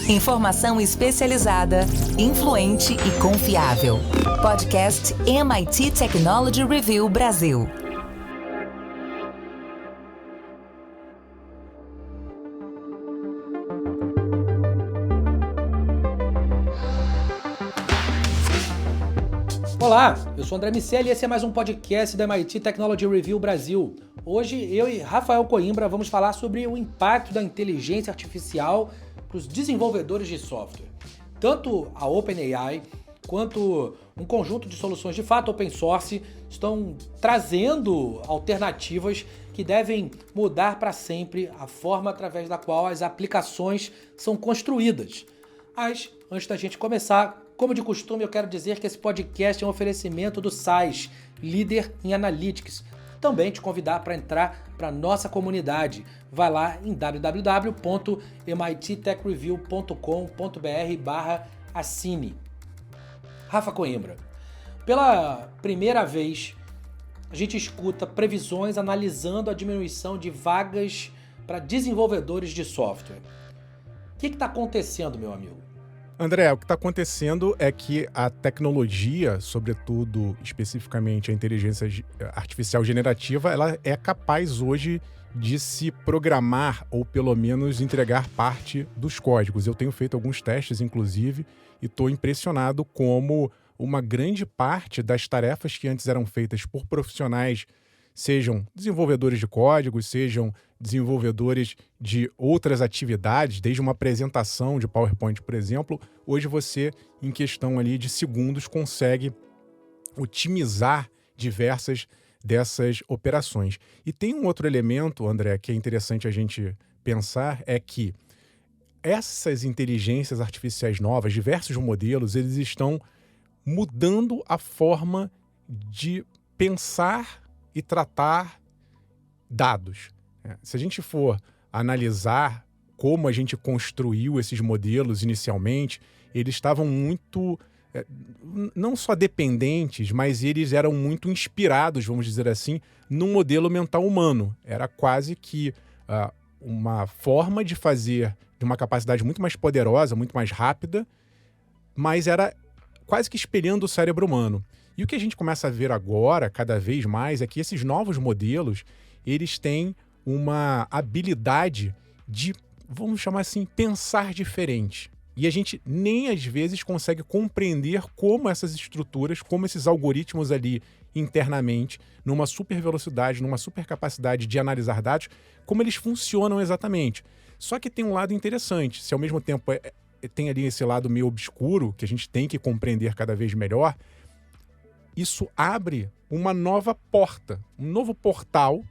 Informação especializada, influente e confiável. Podcast MIT Technology Review Brasil. Olá, eu sou André Miceli e esse é mais um podcast da MIT Technology Review Brasil. Hoje eu e Rafael Coimbra vamos falar sobre o impacto da inteligência artificial para os desenvolvedores de software. Tanto a OpenAI quanto um conjunto de soluções de fato open source estão trazendo alternativas que devem mudar para sempre a forma através da qual as aplicações são construídas. Mas, antes da gente começar, como de costume, eu quero dizer que esse podcast é um oferecimento do SAIS, líder em Analytics. Também te convidar para entrar para a nossa comunidade. Vai lá em www.mittechreview.com.br/assine. Rafa Coimbra, pela primeira vez, a gente escuta previsões analisando a diminuição de vagas para desenvolvedores de software. O que está acontecendo, meu amigo? André, o que está acontecendo é que a tecnologia, sobretudo, especificamente a inteligência artificial generativa, ela é capaz hoje de se programar ou pelo menos entregar parte dos códigos. Eu tenho feito alguns testes, inclusive, e estou impressionado como uma grande parte das tarefas que antes eram feitas por profissionais, sejam desenvolvedores de códigos, sejam desenvolvedores de outras atividades, desde uma apresentação de PowerPoint, por exemplo, hoje você, em questão ali de segundos, consegue otimizar diversas dessas operações. E tem um outro elemento, André, que é interessante a gente pensar, é que essas inteligências artificiais novas, diversos modelos, eles estão mudando a forma de pensar e tratar dados. Se a gente for analisar como a gente construiu esses modelos inicialmente, eles estavam muito, não só dependentes, mas eles eram muito inspirados, vamos dizer assim, num modelo mental humano. Era quase que uma forma de fazer de uma capacidade muito mais poderosa, muito mais rápida, mas era quase que espelhando o cérebro humano. E o que a gente começa a ver agora, cada vez mais, é que esses novos modelos, eles têm uma habilidade de, vamos chamar assim, pensar diferente. E a gente nem às vezes consegue compreender como essas estruturas, como esses algoritmos ali internamente, numa super velocidade, numa super capacidade de analisar dados, como eles funcionam exatamente. Só que tem um lado interessante, se ao mesmo tempo tem ali esse lado meio obscuro, que a gente tem que compreender cada vez melhor, isso abre uma nova porta, um novo portal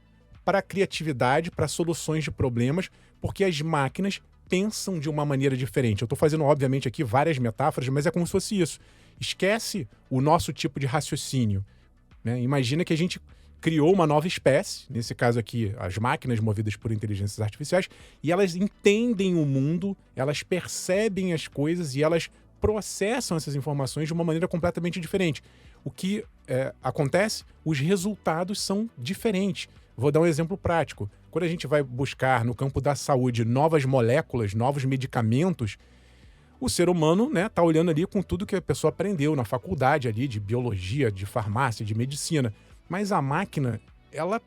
para a criatividade, para soluções de problemas, porque as máquinas pensam de uma maneira diferente. Eu estou fazendo, obviamente, aqui várias metáforas, mas é como se fosse isso. Esquece o nosso tipo de raciocínio, né? Imagina que a gente criou uma nova espécie, nesse caso aqui, as máquinas movidas por inteligências artificiais, e elas entendem o mundo, elas percebem as coisas e elas processam essas informações de uma maneira completamente diferente. O que acontece? Os resultados são diferentes. Vou dar um exemplo prático. Quando a gente vai buscar no campo da saúde novas moléculas, novos medicamentos, o ser humano, né, tá olhando ali com tudo que a pessoa aprendeu na faculdade ali de biologia, de farmácia, de medicina. Mas a máquina, ela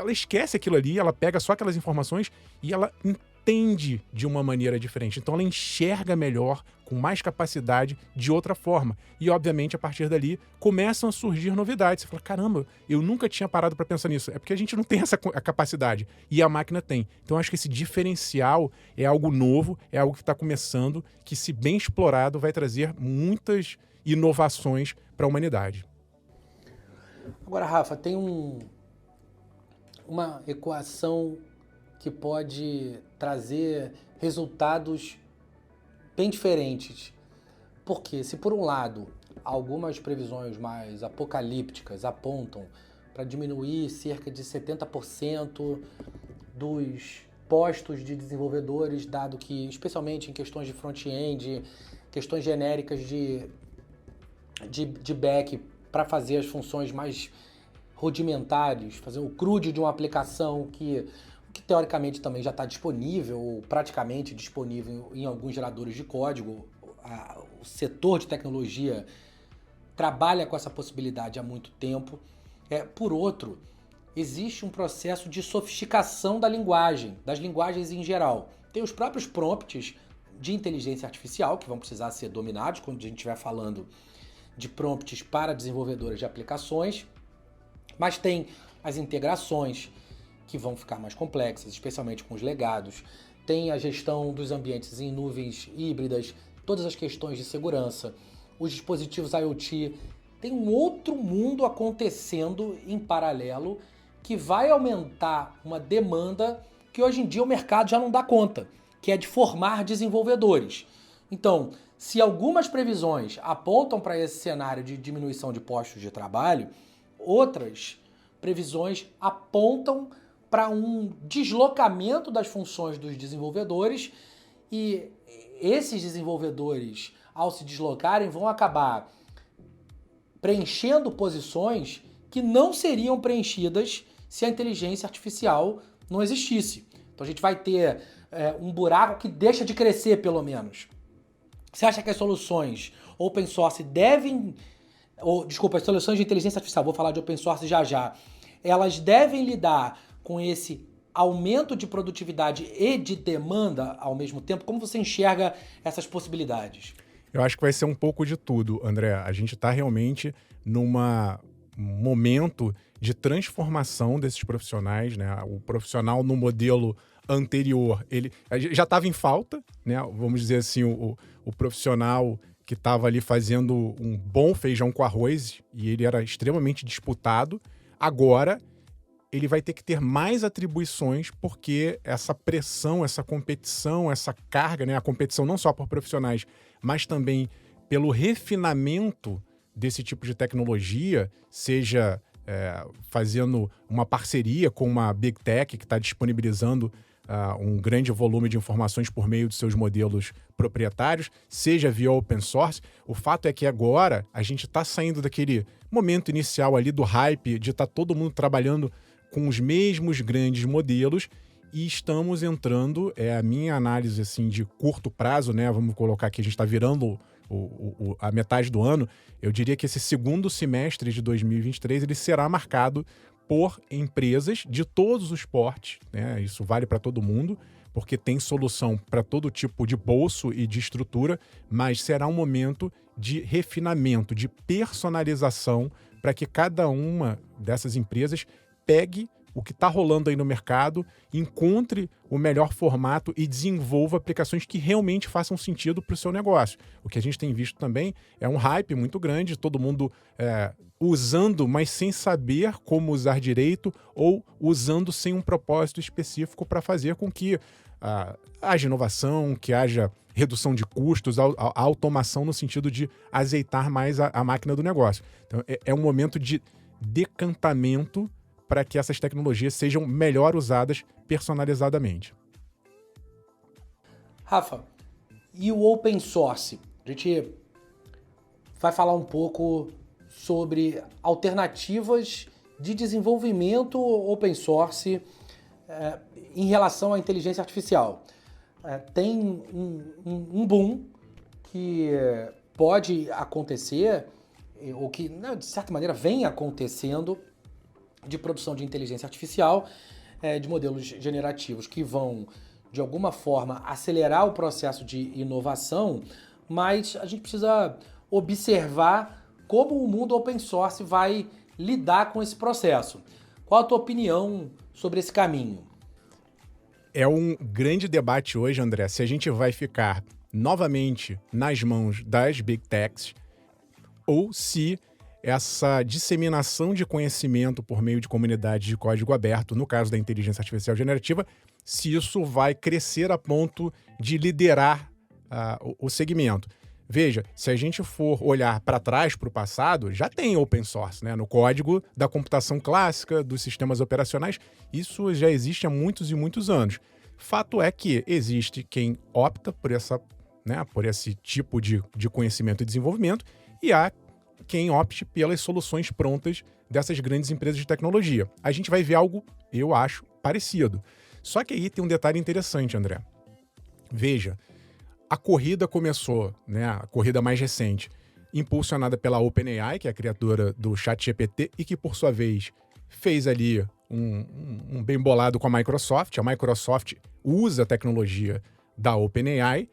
esquece aquilo ali, ela pega só aquelas informações e ela entende de uma maneira diferente. Então ela enxerga melhor, com mais capacidade, de outra forma. E, obviamente, a partir dali, começam a surgir novidades. Você fala, caramba, eu nunca tinha parado para pensar nisso. É porque a gente não tem essa capacidade. E a máquina tem. Então, acho que esse diferencial é algo novo, é algo que está começando, que, se bem explorado, vai trazer muitas inovações para a humanidade. Agora, Rafa, tem uma equação que pode trazer resultados bem diferentes. Porque se por um lado algumas previsões mais apocalípticas apontam para diminuir cerca de 70% dos postos de desenvolvedores, dado que, especialmente em questões de front-end, questões genéricas de back, para fazer as funções mais rudimentares, fazer o CRUD de uma aplicação que que teoricamente também já está disponível, ou praticamente disponível em alguns geradores de código. O setor de tecnologia trabalha com essa possibilidade há muito tempo. Por outro, existe um processo de sofisticação da linguagem, das linguagens em geral. Tem os próprios prompts de inteligência artificial, que vão precisar ser dominados quando a gente estiver falando de prompts para desenvolvedores de aplicações, mas tem as integrações, que vão ficar mais complexas, especialmente com os legados. Tem a gestão dos ambientes em nuvens híbridas, todas as questões de segurança, os dispositivos IoT. Tem um outro mundo acontecendo em paralelo que vai aumentar uma demanda que hoje em dia o mercado já não dá conta, que é de formar desenvolvedores. Então, se algumas previsões apontam para esse cenário de diminuição de postos de trabalho, outras previsões apontam para um deslocamento das funções dos desenvolvedores, e esses desenvolvedores, ao se deslocarem, vão acabar preenchendo posições que não seriam preenchidas se a inteligência artificial não existisse. Então a gente vai ter um buraco que deixa de crescer, pelo menos. Você acha que as soluções open source as soluções de inteligência artificial, vou falar de open source já, elas devem lidar com esse aumento de produtividade e de demanda ao mesmo tempo? Como você enxerga essas possibilidades? Eu acho que vai ser um pouco de tudo, André. A gente está realmente num momento de transformação desses profissionais, né? O profissional no modelo anterior, ele já estava em falta, né? Vamos dizer assim, o profissional que estava ali fazendo um bom feijão com arroz, e ele era extremamente disputado. Agora ele vai ter que ter mais atribuições, porque essa pressão, essa competição, essa carga, né? A competição não só por profissionais, mas também pelo refinamento desse tipo de tecnologia, seja fazendo uma parceria com uma Big Tech que está disponibilizando um grande volume de informações por meio de seus modelos proprietários, seja via open source. O fato é que agora a gente está saindo daquele momento inicial ali do hype de estar todo mundo trabalhando com os mesmos grandes modelos, e estamos entrando, a minha análise assim, de curto prazo, né? Vamos colocar que a gente está virando a metade do ano. Eu diria que esse segundo semestre de 2023 ele será marcado por empresas de todos os portes, né? Isso vale para todo mundo, porque tem solução para todo tipo de bolso e de estrutura, mas será um momento de refinamento, de personalização, para que cada uma dessas empresas pegue o que está rolando aí no mercado, encontre o melhor formato e desenvolva aplicações que realmente façam sentido para o seu negócio. O que a gente tem visto também é um hype muito grande, todo mundo usando, mas sem saber como usar direito, ou usando sem um propósito específico para fazer com que haja inovação, que haja redução de custos, a automação no sentido de azeitar mais a máquina do negócio. Então, é um momento de decantamento para que essas tecnologias sejam melhor usadas personalizadamente. Rafa, e o open source? A gente vai falar um pouco sobre alternativas de desenvolvimento open source em relação à inteligência artificial. Tem um boom que pode acontecer, ou que, de certa maneira, vem acontecendo, de produção de inteligência artificial, de modelos generativos que vão, de alguma forma, acelerar o processo de inovação, mas a gente precisa observar como o mundo open source vai lidar com esse processo. Qual a tua opinião sobre esse caminho? É um grande debate hoje, André, se a gente vai ficar novamente nas mãos das Big Techs, ou se essa disseminação de conhecimento por meio de comunidades de código aberto, no caso da inteligência artificial generativa, se isso vai crescer a ponto de liderar o segmento. Veja, se a gente for olhar para trás, para o passado, já tem open source, né? No código da computação clássica, dos sistemas operacionais, isso já existe há muitos e muitos anos. Fato é que existe quem opta por esse tipo de conhecimento e desenvolvimento, e há quem opte pelas soluções prontas dessas grandes empresas de tecnologia. A gente vai ver algo, eu acho, parecido. Só que aí tem um detalhe interessante, André. Veja, a corrida começou, né, a corrida mais recente, impulsionada pela OpenAI, que é a criadora do ChatGPT, e que, por sua vez, fez ali um bem bolado com a Microsoft. A Microsoft usa a tecnologia da OpenAI.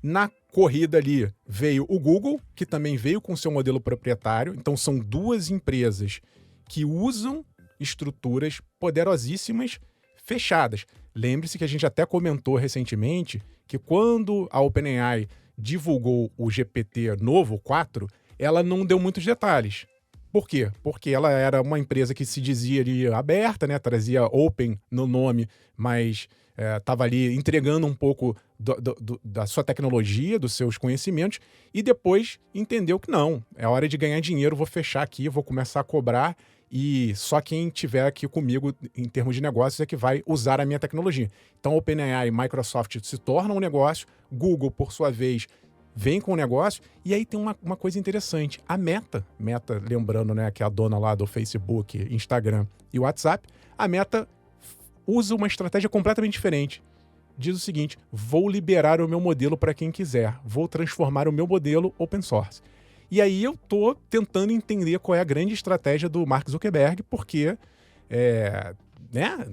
Na corrida ali veio o Google, que também veio com seu modelo proprietário. Então, são duas empresas que usam estruturas poderosíssimas fechadas. Lembre-se que a gente até comentou recentemente que quando a OpenAI divulgou o GPT novo, 4, ela não deu muitos detalhes. Por quê? Porque ela era uma empresa que se dizia ali aberta, né? Trazia open no nome, mas estava ali entregando um pouco da sua tecnologia, dos seus conhecimentos, e depois entendeu que não, é hora de ganhar dinheiro, vou fechar aqui, vou começar a cobrar, e só quem tiver aqui comigo em termos de negócios é que vai usar a minha tecnologia. Então, OpenAI e Microsoft se tornam um negócio, Google, por sua vez, vem com o negócio, e aí tem uma coisa interessante. A Meta, lembrando, né, que é a dona lá do Facebook, Instagram e WhatsApp, a Meta usa uma estratégia completamente diferente. Diz o seguinte: vou liberar o meu modelo para quem quiser, vou transformar o meu modelo open source. E aí eu tô tentando entender qual é a grande estratégia do Mark Zuckerberg, porque né,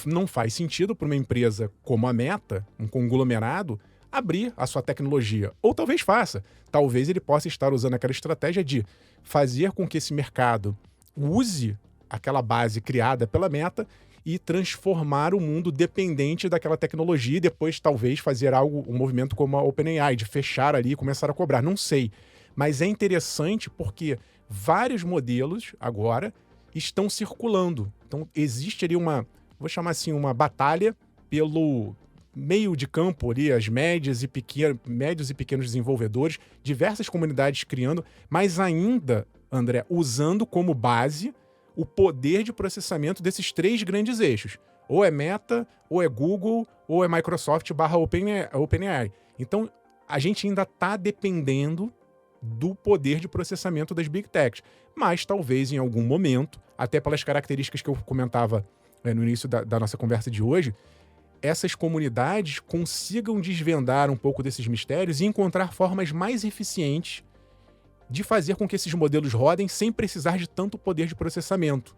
não faz sentido para uma empresa como a Meta, um conglomerado, abrir a sua tecnologia. Ou talvez faça. Talvez ele possa estar usando aquela estratégia de fazer com que esse mercado use aquela base criada pela Meta e transformar o mundo dependente daquela tecnologia e depois talvez fazer um movimento como a OpenAI, de fechar ali e começar a cobrar. Não sei. Mas é interessante porque vários modelos agora estão circulando. Então existe ali vou chamar assim, uma batalha pelo meio de campo ali, as médios e pequenos desenvolvedores, diversas comunidades criando, mas ainda, André, usando como base o poder de processamento desses 3 grandes eixos. Ou é Meta, ou é Google, ou é Microsoft / OpenAI. Então, a gente ainda está dependendo do poder de processamento das Big Techs. Mas talvez em algum momento, até pelas características que eu comentava no início da nossa conversa de hoje, essas comunidades consigam desvendar um pouco desses mistérios e encontrar formas mais eficientes de fazer com que esses modelos rodem sem precisar de tanto poder de processamento.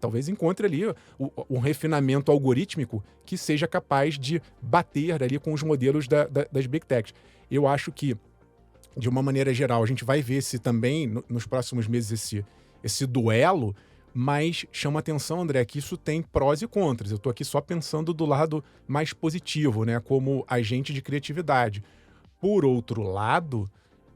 Talvez encontre ali um refinamento algorítmico que seja capaz de bater ali com os modelos das Big Techs. Eu acho que, de uma maneira geral, a gente vai ver também nos próximos meses esse duelo, mas chama atenção, André, que isso tem prós e contras. Eu estou aqui só pensando do lado mais positivo, né, como agente de criatividade. Por outro lado,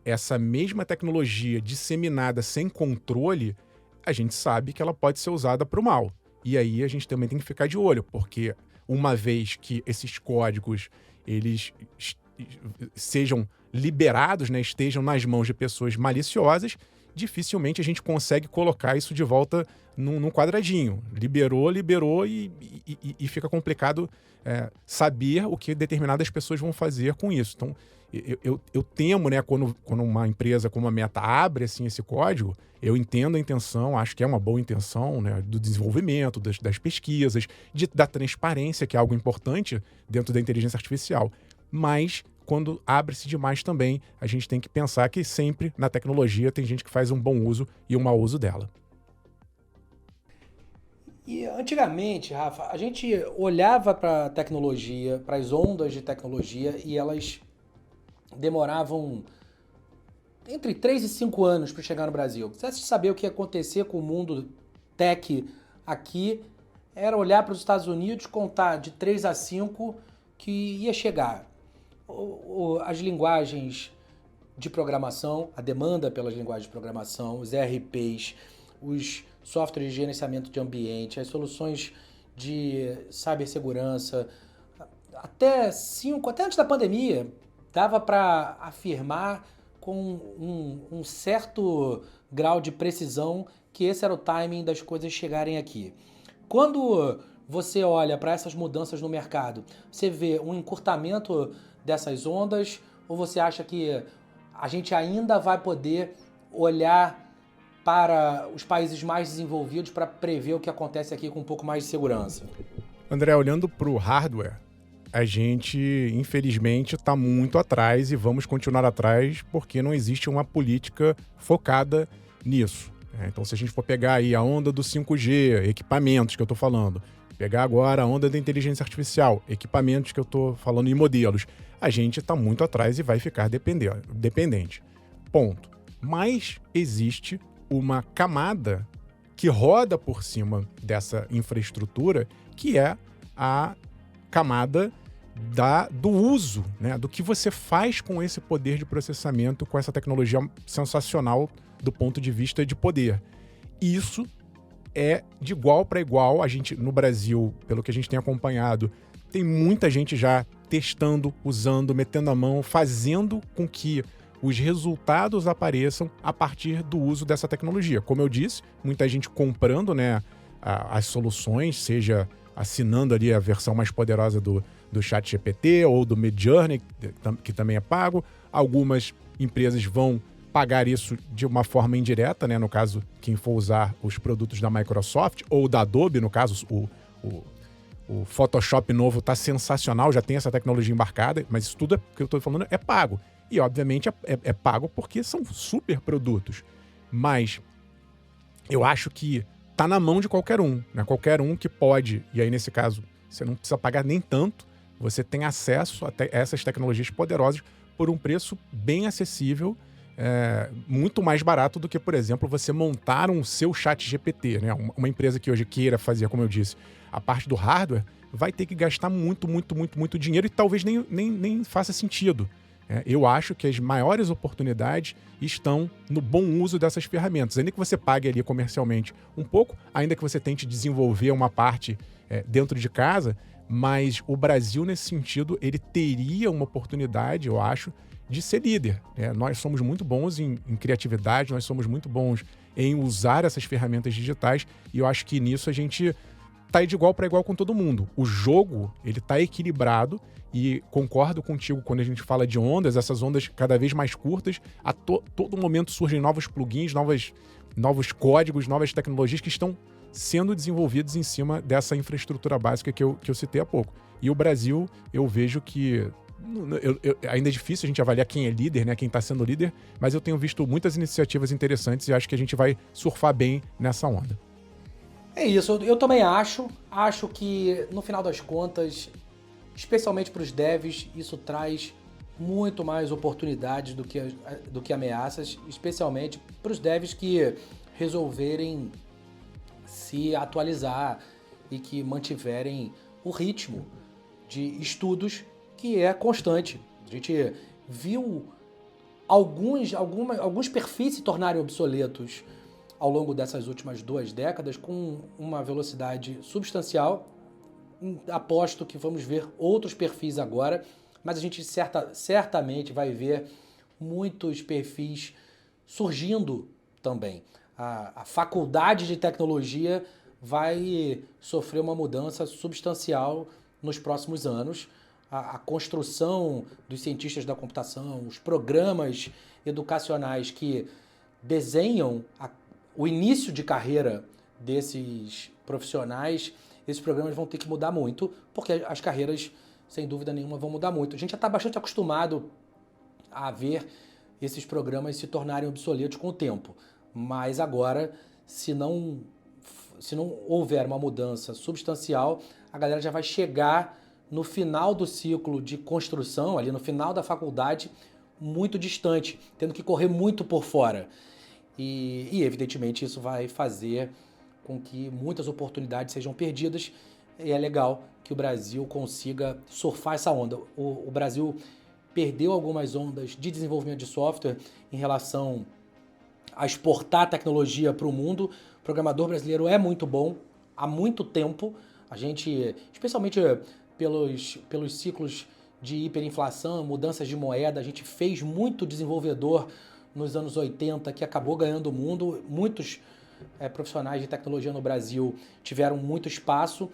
essa mesma tecnologia disseminada sem controle, a gente sabe que ela pode ser usada para o mal. E aí a gente também tem que ficar de olho, porque uma vez que esses códigos eles sejam liberados, né, estejam nas mãos de pessoas maliciosas, dificilmente a gente consegue colocar isso de volta num quadradinho. Liberou e fica complicado saber o que determinadas pessoas vão fazer com isso. Então, eu temo, né, quando uma empresa como a Meta abre assim, esse código, eu entendo a intenção, acho que é uma boa intenção, né, do desenvolvimento, das pesquisas, da transparência, que é algo importante dentro da inteligência artificial. Mas quando abre-se demais também, a gente tem que pensar que sempre na tecnologia tem gente que faz um bom uso e um mau uso dela. E antigamente, Rafa, a gente olhava para a tecnologia, para as ondas de tecnologia, e elas demoravam entre 3 e 5 anos para chegar no Brasil. Se você saber o que ia acontecer com o mundo tech aqui, era olhar para os Estados Unidos, contar de 3 a 5 que ia chegar. As linguagens de programação, a demanda pelas linguagens de programação, os ERPs, os softwares de gerenciamento de ambiente, as soluções de cibersegurança, até antes da pandemia, dava para afirmar com um certo grau de precisão que esse era o timing das coisas chegarem aqui. Quando você olha para essas mudanças no mercado, você vê um encurtamento dessas ondas, ou você acha que a gente ainda vai poder olhar para os países mais desenvolvidos para prever o que acontece aqui com um pouco mais de segurança? André, olhando para o hardware, a gente, infelizmente, está muito atrás e vamos continuar atrás porque não existe uma política focada nisso. Então, se a gente for pegar aí a onda do 5G, equipamentos que eu estou falando, pegar agora a onda da inteligência artificial, equipamentos que eu estou falando e modelos, a gente está muito atrás e vai ficar dependente. Ponto. Mas existe uma camada que roda por cima dessa infraestrutura, que é a camada do uso, né? Do que você faz com esse poder de processamento, com essa tecnologia sensacional do ponto de vista de poder. Isso é de igual para igual. A gente, no Brasil, pelo que a gente tem acompanhado, tem muita gente já testando, usando, metendo a mão, fazendo com que os resultados apareçam a partir do uso dessa tecnologia. Como eu disse, muita gente comprando, né, as soluções, seja assinando ali a versão mais poderosa do ChatGPT ou do Midjourney, que também é pago. Algumas empresas vão pagar isso de uma forma indireta, né? No caso, quem for usar os produtos da Microsoft ou da Adobe, no caso, o Photoshop novo está sensacional, já tem essa tecnologia embarcada, mas isso tudo que eu estou falando é pago. E, obviamente, é pago porque são super produtos. Mas eu acho que está na mão de qualquer um, né? Qualquer um que pode, e aí, nesse caso, você não precisa pagar nem tanto, você tem acesso a essas tecnologias poderosas por um preço bem acessível, muito mais barato do que, por exemplo, você montar um seu ChatGPT, né? Uma empresa que hoje queira fazer, como eu disse, a parte do hardware, vai ter que gastar muito dinheiro e talvez nem faça sentido. Eu acho que as maiores oportunidades estão no bom uso dessas ferramentas. Ainda que você pague ali comercialmente um pouco, ainda que você tente desenvolver uma parte dentro de casa, mas o Brasil, nesse sentido, ele teria uma oportunidade, eu acho, de ser líder. Nós somos muito bons em criatividade, nós somos muito bons em usar essas ferramentas digitais e eu acho que nisso a gente está de igual para igual com todo mundo. O jogo, ele está equilibrado e concordo contigo quando a gente fala de ondas, essas ondas cada vez mais curtas, a todo momento surgem novos plugins, novos códigos, novas tecnologias que estão sendo desenvolvidos em cima dessa infraestrutura básica que eu citei há pouco. E o Brasil, eu vejo que ainda é difícil a gente avaliar quem é líder, né, quem está sendo líder, mas eu tenho visto muitas iniciativas interessantes e acho que a gente vai surfar bem nessa onda. É isso, eu também acho que no final das contas, especialmente para os devs, isso traz muito mais oportunidades do que ameaças, especialmente para os devs que resolverem se atualizar e que mantiverem o ritmo de estudos que é constante. A gente viu alguns perfis se tornarem obsoletos ao longo dessas últimas 2 décadas com uma velocidade substancial. Aposto que vamos ver outros perfis agora, mas a gente certamente vai ver muitos perfis surgindo também. A faculdade de tecnologia vai sofrer uma mudança substancial nos próximos anos. A construção dos cientistas da computação, os programas educacionais que desenham o início de carreira desses profissionais, esses programas vão ter que mudar muito, porque as carreiras, sem dúvida nenhuma, vão mudar muito. A gente já está bastante acostumado a ver esses programas se tornarem obsoletos com o tempo, mas agora, se não houver uma mudança substancial, a galera já vai chegar no final do ciclo de construção, ali no final da faculdade, muito distante, tendo que correr muito por fora. E evidentemente, isso vai fazer com que muitas oportunidades sejam perdidas e é legal que o Brasil consiga surfar essa onda. O Brasil perdeu algumas ondas de desenvolvimento de software em relação a exportar tecnologia para o mundo. O programador brasileiro é muito bom há muito tempo. A gente, especialmente pelos ciclos de hiperinflação, mudanças de moeda, a gente fez muito desenvolvedor nos anos 80 que acabou ganhando o mundo. Muitos profissionais de tecnologia no Brasil tiveram muito espaço,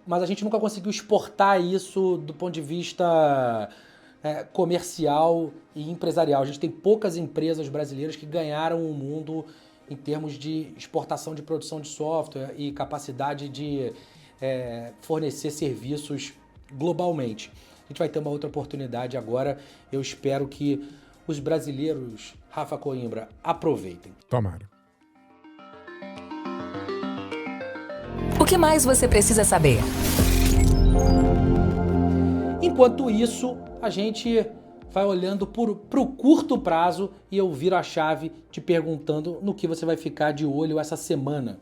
mas a gente nunca conseguiu exportar isso do ponto de vista comercial e empresarial. A gente tem poucas empresas brasileiras que ganharam o mundo em termos de exportação de produção de software e capacidade de fornecer serviços globalmente. A gente vai ter uma outra oportunidade agora. Eu espero que os brasileiros, Rafa Coimbra, aproveitem. Tomara. O que mais você precisa saber? Enquanto isso, a gente vai olhando para o curto prazo e eu viro a chave te perguntando no que você vai ficar de olho essa semana.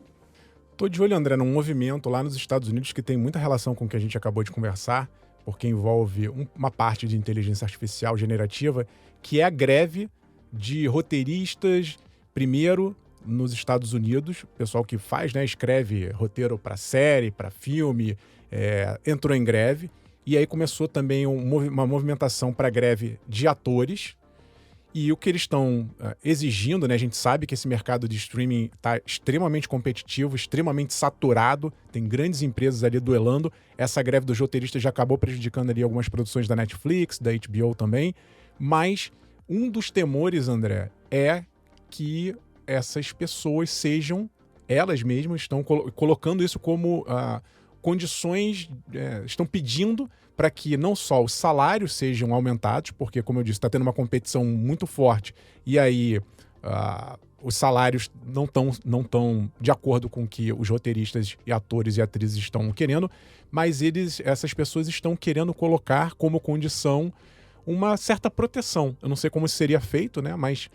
Tô de olho, André, num movimento lá nos Estados Unidos que tem muita relação com o que a gente acabou de conversar, porque envolve uma parte de inteligência artificial generativa, que é a greve de roteiristas, primeiro nos Estados Unidos, o pessoal que faz, né, escreve roteiro para série, para filme, entrou em greve. E aí começou também uma movimentação para greve de atores. E o que eles estão exigindo, né? A gente sabe que esse mercado de streaming está extremamente competitivo, extremamente saturado, tem grandes empresas ali duelando. Essa greve dos roteiristas já acabou prejudicando ali algumas produções da Netflix, da HBO também. Mas um dos temores, André, é que essas pessoas sejam, elas mesmas, estão colocando isso como condições, estão pedindo para que não só os salários sejam aumentados, porque, como eu disse, está tendo uma competição muito forte, e aí os salários não estão de acordo com o que os roteiristas e atores e atrizes estão querendo, mas essas pessoas estão querendo colocar como condição uma certa proteção. Eu não sei como isso seria feito, né? Mas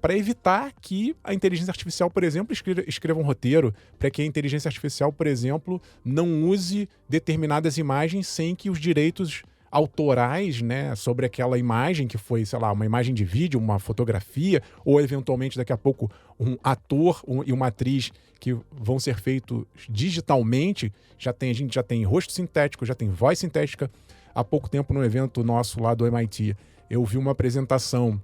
para evitar que a inteligência artificial, por exemplo, escreva um roteiro, para que a inteligência artificial, por exemplo, não use determinadas imagens sem que os direitos autorais, né, sobre aquela imagem que foi, sei lá, uma imagem de vídeo, uma fotografia, ou eventualmente daqui a pouco um ator e uma atriz que vão ser feitos digitalmente. A gente já tem rosto sintético, já tem voz sintética. Há pouco tempo, no evento nosso lá do MIT, eu vi uma apresentação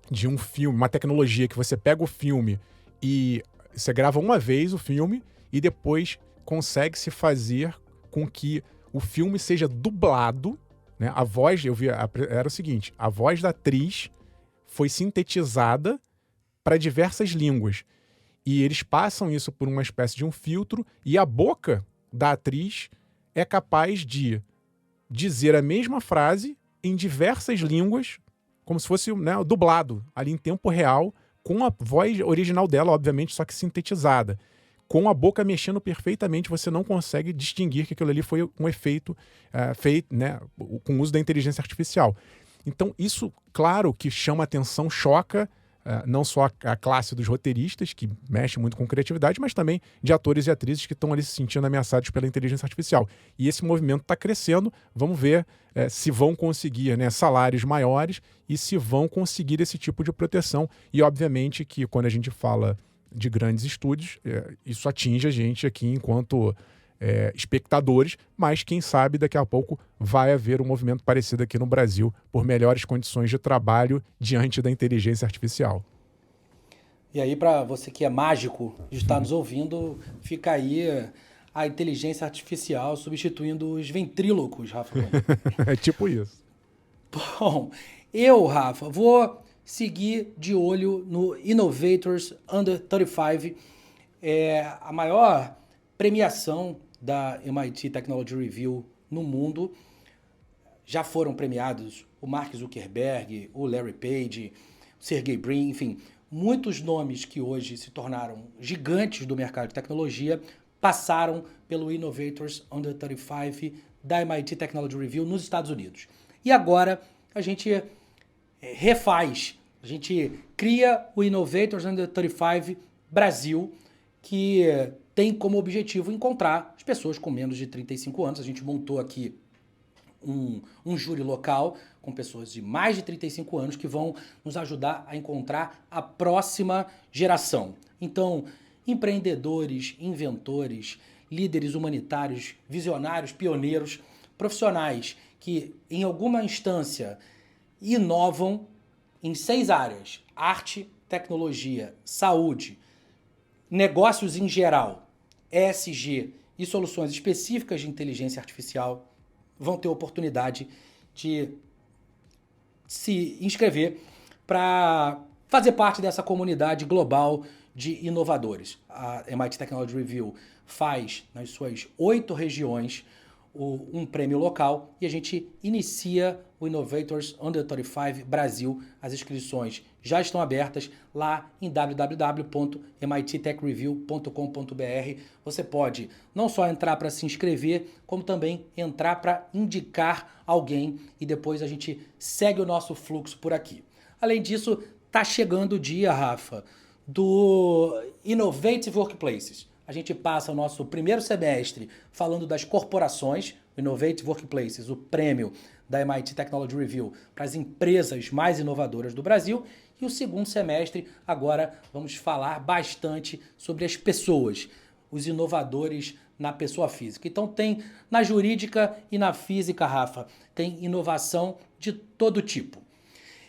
de um filme, uma tecnologia que você pega o filme e você grava uma vez o filme e depois consegue-se fazer com que o filme seja dublado, né? A voz, era o seguinte, a voz da atriz foi sintetizada para diversas línguas. E eles passam isso por uma espécie de um filtro e a boca da atriz é capaz de dizer a mesma frase em diversas línguas, como se fosse, né, dublado ali em tempo real, com a voz original dela, obviamente, só que sintetizada. Com a boca mexendo perfeitamente, você não consegue distinguir que aquilo ali foi um efeito feito, né, com o uso da inteligência artificial. Então, isso, claro, que chama atenção, choca não só a classe dos roteiristas, que mexe muito com criatividade, mas também de atores e atrizes que estão ali se sentindo ameaçados pela inteligência artificial. E esse movimento está crescendo, vamos ver se vão conseguir, né, salários maiores e se vão conseguir esse tipo de proteção. E, obviamente, que quando a gente fala de grandes estúdios, isso atinge a gente aqui enquanto espectadores, mas quem sabe daqui a pouco vai haver um movimento parecido aqui no Brasil por melhores condições de trabalho diante da inteligência artificial. E aí, para você que é mágico de estar nos ouvindo, fica aí a inteligência artificial substituindo os ventrílocos, Rafa. É tipo isso. Bom, Rafa, vou seguir de olho no Innovators Under 35, a maior premiação da MIT Technology Review no mundo. Já foram premiados o Mark Zuckerberg, o Larry Page, o Sergey Brin, enfim, muitos nomes que hoje se tornaram gigantes do mercado de tecnologia passaram pelo Innovators Under 35 da MIT Technology Review nos Estados Unidos. E agora a gente refaz, a gente cria o Innovators Under 35 Brasil, que tem como objetivo encontrar as pessoas com menos de 35 anos. A gente montou aqui um júri local com pessoas de mais de 35 anos que vão nos ajudar a encontrar a próxima geração. Então, empreendedores, inventores, líderes humanitários, visionários, pioneiros, profissionais que em alguma instância inovam em 6 áreas: arte, tecnologia, saúde, negócios em geral, ESG e soluções específicas de inteligência artificial, vão ter oportunidade de se inscrever para fazer parte dessa comunidade global de inovadores. A MIT Technology Review faz nas suas 8 regiões um prêmio local e a gente inicia o Innovators Under 35 Brasil. As inscrições já estão abertas lá em www.mittechreview.com.br. Você pode não só entrar para se inscrever, como também entrar para indicar alguém e depois a gente segue o nosso fluxo por aqui. Além disso, tá chegando o dia, Rafa, do Innovative Workplaces. A gente passa o nosso primeiro semestre falando das corporações, o Innovative Workplaces, o prêmio da MIT Technology Review para as empresas mais inovadoras do Brasil. E o segundo semestre, agora vamos falar bastante sobre as pessoas, os inovadores na pessoa física. Então tem na jurídica e na física, Rafa, tem inovação de todo tipo.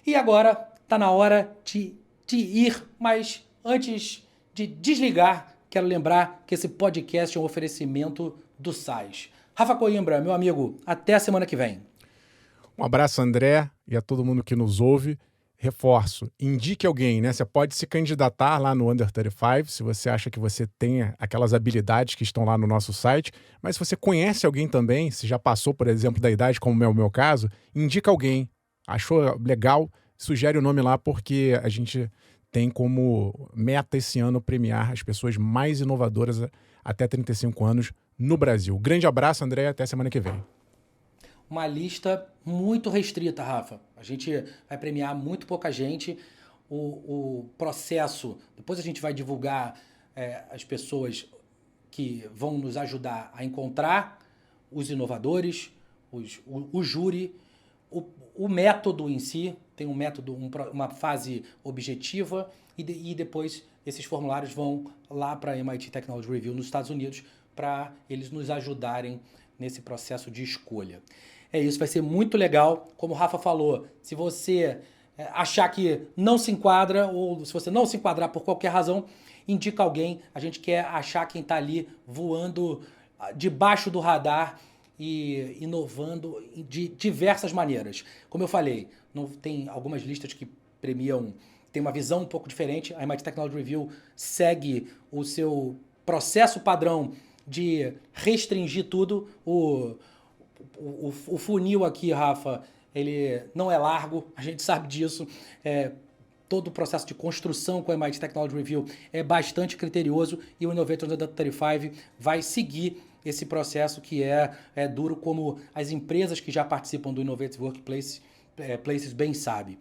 E agora está na hora de ir, mas antes de desligar, quero lembrar que esse podcast é um oferecimento do SAIS. Rafa Coimbra, meu amigo, até a semana que vem. Um abraço, André, e a todo mundo que nos ouve. Reforço, indique alguém, né? Você pode se candidatar lá no Under 35, se você acha que você tem aquelas habilidades que estão lá no nosso site, mas se você conhece alguém também, se já passou, por exemplo, da idade, como é o meu caso, indica alguém. Achou legal? Sugere o nome lá, porque a gente tem como meta esse ano premiar as pessoas mais inovadoras até 35 anos no Brasil. Grande abraço, André, até semana que vem. Uma lista muito restrita, Rafa. A gente vai premiar muito pouca gente. O processo, depois a gente vai divulgar as pessoas que vão nos ajudar a encontrar os inovadores, o júri, o método em si. Tem um método, uma fase objetiva e depois esses formulários vão lá para a MIT Technology Review nos Estados Unidos para eles nos ajudarem nesse processo de escolha. É isso, vai ser muito legal. Como o Rafa falou, se você achar que não se enquadra ou se você não se enquadrar por qualquer razão, indica alguém. A gente quer achar quem está ali voando debaixo do radar e inovando de diversas maneiras. Como eu falei, tem algumas listas que premiam, tem uma visão um pouco diferente. A MIT Technology Review segue o seu processo padrão de restringir tudo. O funil aqui, Rafa, ele não é largo, a gente sabe disso. Todo o processo de construção com a MIT Technology Review é bastante criterioso e o Innovators Under 35 vai seguir esse processo que é duro, como as empresas que já participam do Innovative Workplaces bem sabem.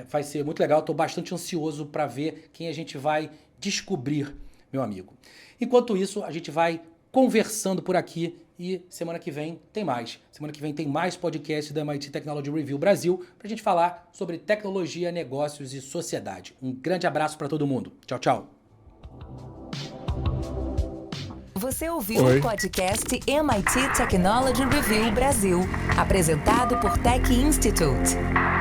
Vai ser muito legal, estou bastante ansioso para ver quem a gente vai descobrir, meu amigo. Enquanto isso, a gente vai conversando por aqui e semana que vem tem mais. Semana que vem tem mais podcast da MIT Technology Review Brasil para a gente falar sobre tecnologia, negócios e sociedade. Um grande abraço para todo mundo. Tchau, tchau. Você ouviu o podcast MIT Technology Review Brasil, apresentado por Tech Institute.